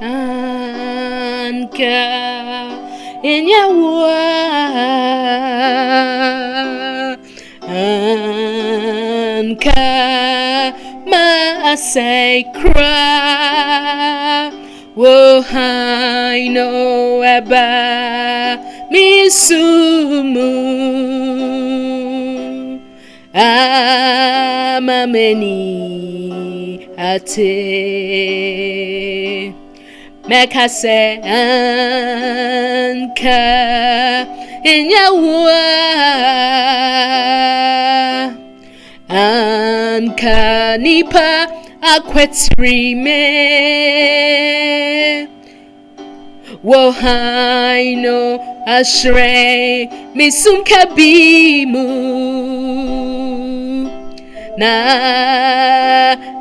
anka inyawa anka ma say cry wo I know about me sumu amameni ate meka se anka inyawa anka nipa akwetri me wo I know ashre misum kabimu na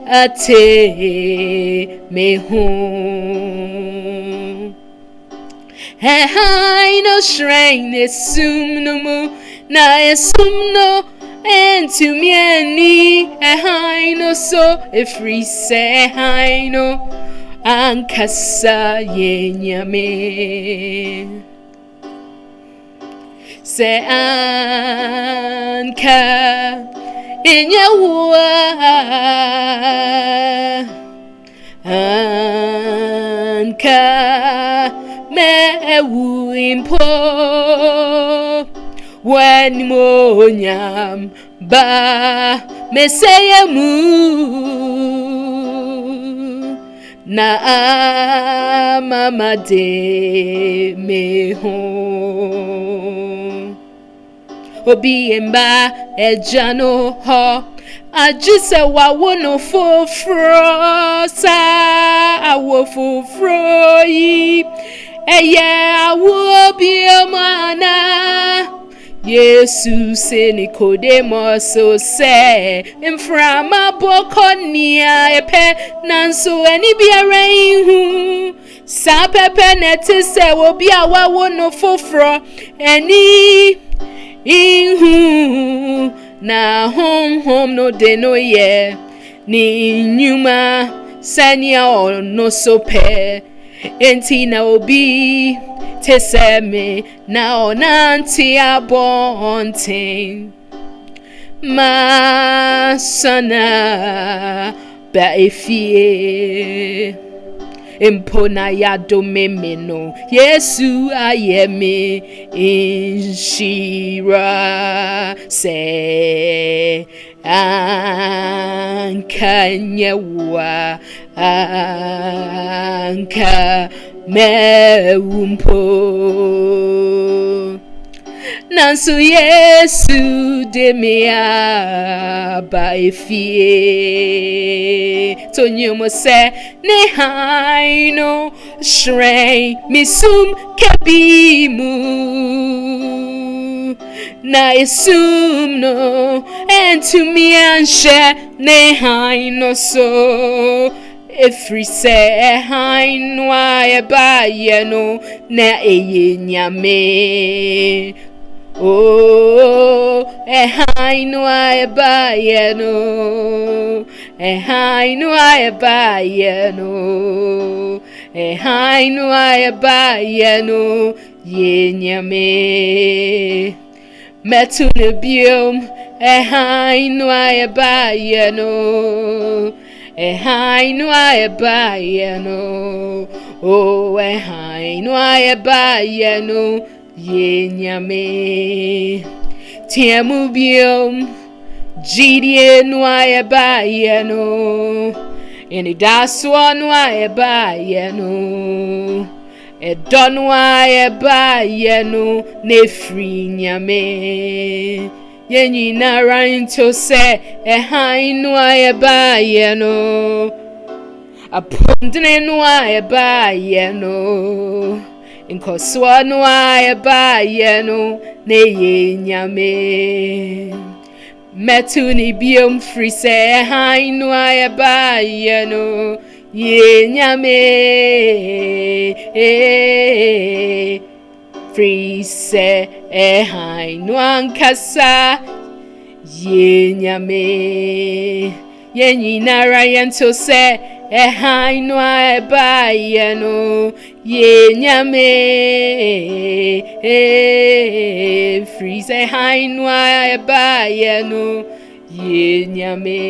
ate mehu I know shrine esum no mu na esum no and to me any I know so if we say I know ankasa yenyame se anka inyawa anka mewu impo when monyam ba meseyemu na mama de me home obi emba ejano ho ajise wa wono fofro sa awo fofro yi eye awo bi mana Yesu se Nicodemus so say inframa bokonia epe nanso ani biara ihu sa pepe neti se obi awa wono fofro ani ihu na home no de no ye ni nyuma sanya ono so pe enti na obi teseme na onanti abontin ma sana ba efie impona ya domemeno Yesu ayeme inshira se ankanyewa anka mewumpo nansu Yesu de mea ba efie tonyumo se ne haino shrei misum kabimu na esum no and to me and share ne haino so Efri se hainwa eba yeno na eye nyame oh hainwa eba yeno hainwa eba yeno hainwa eba yeno ye nyame metu ne biom hainwa eba yeno hainu ayebayeno oh hainu ayebayeno yenyame tiemu biom jidie nu ayebayeno eni daswa nu ayebayeno edonu ayebayeno nefri nyame Yenyina ranto se hainu ayebayeno apondene nu ayebayeno inkoswa nu ayebayeno ne yenyame metuni biom free se hainu ayebayeno yenyame free se hainu ankasa yenyame yenyinara yento se Ehaino abayano yenyame freeze ehaino abayano yenyame.